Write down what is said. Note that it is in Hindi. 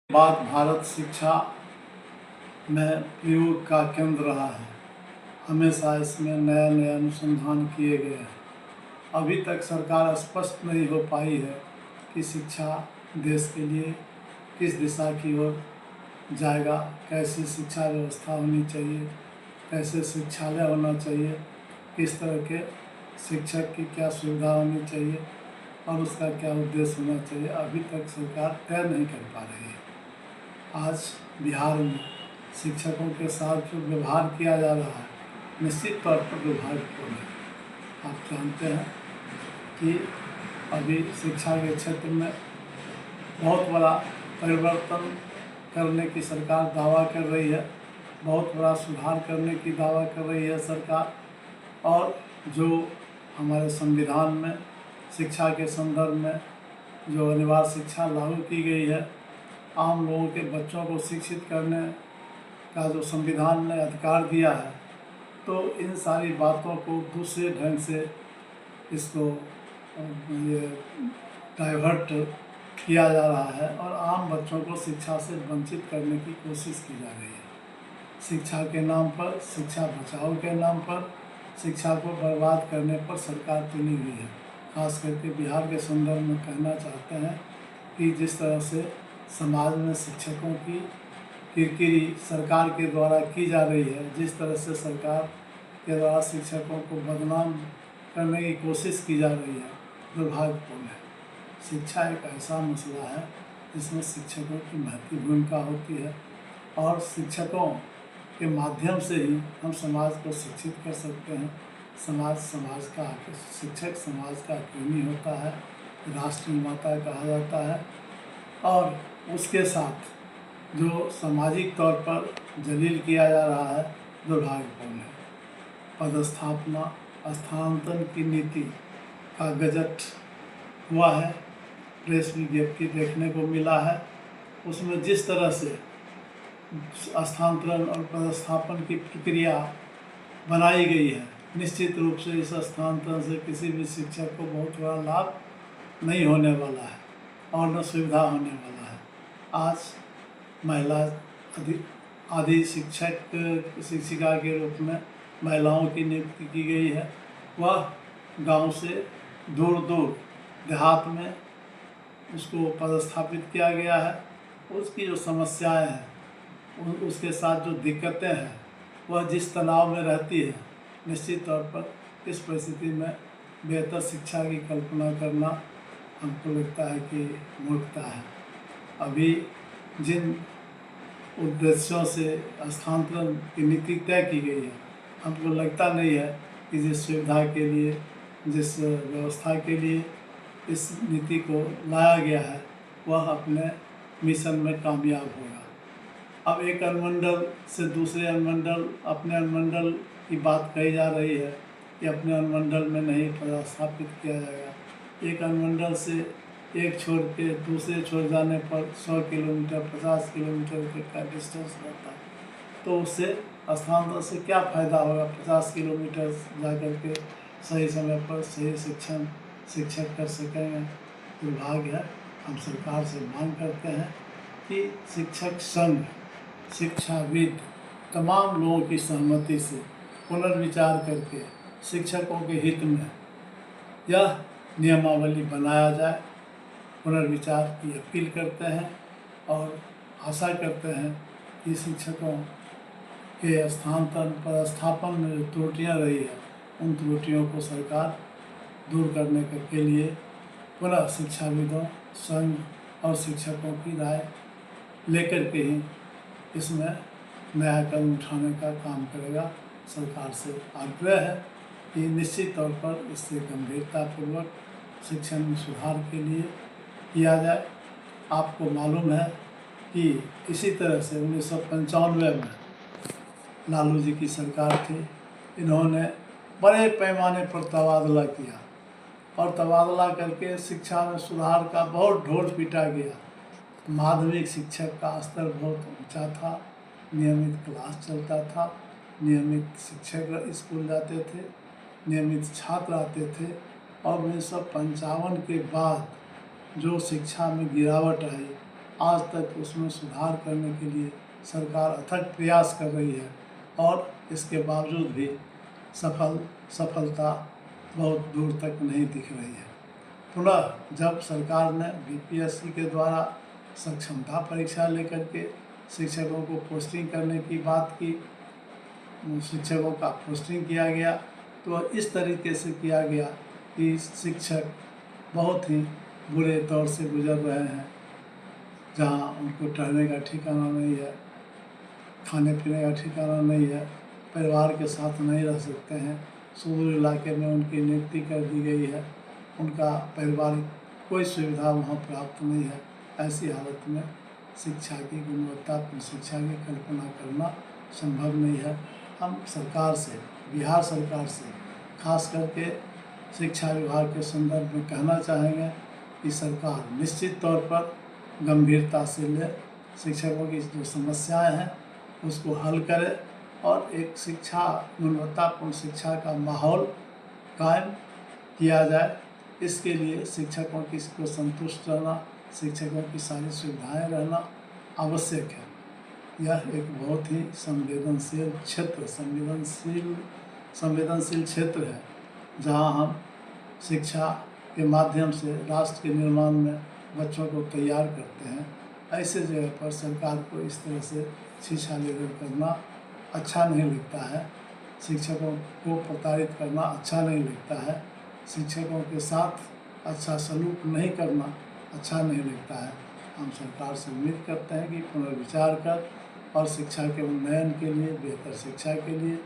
बाद भारत शिक्षा में प्रयोग का केंद्र रहा है। हमेशा इसमें नए नए अनुसंधान किए गए हैं। अभी तक सरकार स्पष्ट नहीं हो पाई है कि शिक्षा देश के लिए किस दिशा की ओर जाएगा, कैसी शिक्षा व्यवस्था होनी चाहिए, कैसे शिक्षालय होना चाहिए, किस तरह के शिक्षक की क्या सुविधा होनी चाहिए और उसका क्या उद्देश्य होना चाहिए। अभी तक सरकार तय नहीं कर पा रही है। आज बिहार में शिक्षकों के साथ जो व्यवहार किया जा रहा है, निश्चित तौर पर दुर्भाग्यपूर्ण है। आप जानते हैं कि अभी शिक्षा के क्षेत्र में बहुत बड़ा परिवर्तन करने की सरकार दावा कर रही है, बहुत बड़ा सुधार करने की दावा कर रही है सरकार। और जो हमारे संविधान में शिक्षा के संदर्भ में जो अनिवार्य शिक्षा लागू की गई है, आम लोगों के बच्चों को शिक्षित करने का जो संविधान ने अधिकार दिया है, तो इन सारी बातों को दूसरे ढंग से इसको ये डाइवर्ट किया जा रहा है और आम बच्चों को शिक्षा से वंचित करने की कोशिश की जा रही है। शिक्षा के नाम पर, शिक्षा बचाओ के नाम पर, शिक्षा को बर्बाद करने पर सरकार तुली हुई है। खास करके बिहार के संदर्भ में कहना चाहते हैं कि जिस तरह से समाज में शिक्षकों की किरकिरी सरकार के द्वारा की जा रही है, जिस तरह से सरकार के द्वारा शिक्षकों को बदनाम करने की कोशिश की जा रही है, दुर्भाग्यपूर्ण है। शिक्षा एक ऐसा मसला है जिसमें शिक्षकों की महत्वपूर्ण भूमिका होती है और शिक्षकों के माध्यम से ही हम समाज को शिक्षित कर सकते हैं। समाज का शिक्षक समाज का प्रेमी होता है, राष्ट्र निर्माता कहा जाता है और उसके साथ जो सामाजिक तौर पर जलील किया जा रहा है, दुर्भाग्यपूर्ण है। पदस्थापना स्थानांतरण की नीति का गजट हुआ है, प्रेस विज्ञप्ति देखने को मिला है। उसमें जिस तरह से स्थानांतरण और पदस्थापन की प्रक्रिया बनाई गई है, निश्चित रूप से इस स्थानांतरण से किसी भी शिक्षक को बहुत बड़ा लाभ नहीं होने वाला है और न सुविधा होने वाला है। आज महिला आदि शिक्षिका के रूप में महिलाओं की नियुक्ति की गई है। वह गांव से दूर दूर देहात में उसको पदस्थापित किया गया है। उसकी जो समस्याएं हैं, उसके साथ जो दिक्कतें हैं, वह जिस तनाव में रहती है, निश्चित तौर पर इस परिस्थिति में बेहतर शिक्षा की कल्पना करना हमको लगता है कि मूर्खता है। अभी जिन उद्देश्यों से स्थानांतरण की नीति तय की गई है, हमको लगता नहीं है कि जिस सुविधा के लिए, जिस व्यवस्था के लिए इस नीति को लाया गया है, वह अपने मिशन में कामयाब होगा। अब एक अनुमंडल से दूसरे अनुमंडल, अपने अनुमंडल की बात कही जा रही है कि अपने अनुमंडल में नहीं पदस्थापित किया जाएगा। एक अनुमंडल से एक छोर के दूसरे छोर जाने पर 100 किलोमीटर 50 किलोमीटर का डिस्टेंस रहता है, तो उससे स्थानांतरण से क्या फ़ायदा होगा। 50 किलोमीटर जा कर के सही समय पर सही शिक्षक कर सकेंगे। दुर्भाग्य है। हम सरकार से मांग करते हैं कि शिक्षक संघ, शिक्षाविद, तमाम लोगों की सहमति से पुनर्विचार करके शिक्षकों के हित में यह नियमावली बनाया जाए। पुनर्विचार की अपील करते हैं और आशा करते हैं कि शिक्षकों के स्थानांतरण पदस्थापन में जो त्रुटियाँ रही है, उन त्रुटियों को सरकार दूर करने के लिए पुनः शिक्षाविदों, संघ और शिक्षकों की राय लेकर के ही इसमें नया कदम उठाने का काम करेगा। सरकार से आग्रह है कि निश्चित तौर पर इससे गंभीरतापूर्वक शिक्षण में सुधार के लिए किया जाए। आपको मालूम है कि इसी तरह से 1995 में लालू जी की सरकार थी। इन्होंने बड़े पैमाने पर तबादला किया और तबादला करके शिक्षा में सुधार का बहुत ढोल पीटा गया। माध्यमिक शिक्षक का स्तर बहुत ऊंचा था, नियमित क्लास चलता था, नियमित शिक्षक स्कूल जाते थे, नियमित छात्र आते थे। और 1955 के बाद जो शिक्षा में गिरावट आई, आज तक उसमें सुधार करने के लिए सरकार अथक प्रयास कर रही है और इसके बावजूद भी सफलता बहुत दूर तक नहीं दिख रही है। पुनः जब सरकार ने बीपीएससी के द्वारा सक्षमता परीक्षा लेकर के शिक्षकों को पोस्टिंग करने की बात की, शिक्षकों का पोस्टिंग किया गया, तो इस तरीके से किया गया कि शिक्षक बहुत ही बुरे दौर से गुजर रहे हैं, जहाँ उनको ठहरने का ठिकाना नहीं है, खाने पीने का ठिकाना नहीं है, परिवार के साथ नहीं रह सकते हैं। सुदूर इलाके में उनकी नियुक्ति कर दी गई है, उनका पारिवारिक कोई सुविधा वहाँ प्राप्त नहीं है। ऐसी हालत में शिक्षा की गुणवत्तापूर्ण शिक्षा की कल्पना करना संभव नहीं है। हम सरकार से, बिहार सरकार से खास करके शिक्षा विभाग के संदर्भ में कहना चाहेंगे कि सरकार निश्चित तौर पर गंभीरता से ले, शिक्षकों की जो समस्याएं हैं उसको हल करे और एक शिक्षा गुणवत्तापूर्ण शिक्षा का माहौल कायम किया जाए। इसके लिए शिक्षकों की को संतुष्ट रहना, शिक्षकों की सारी सुविधाएं रहना आवश्यक है। यह एक बहुत ही संवेदनशील क्षेत्र है, जहां हम शिक्षा के माध्यम से राष्ट्र के निर्माण में बच्चों को तैयार करते हैं। ऐसे जगह पर सरकार को इस तरह से शिक्षा लेकर करना अच्छा नहीं लगता है। शिक्षकों को प्रताड़ित करना अच्छा नहीं लगता है। शिक्षकों के साथ अच्छा सलूक नहीं करना अच्छा नहीं लगता है। हम सरकार से उम्मीद करते हैं कि पुनर्विचार कर और शिक्षा के उन्नयन के लिए, बेहतर शिक्षा के लिए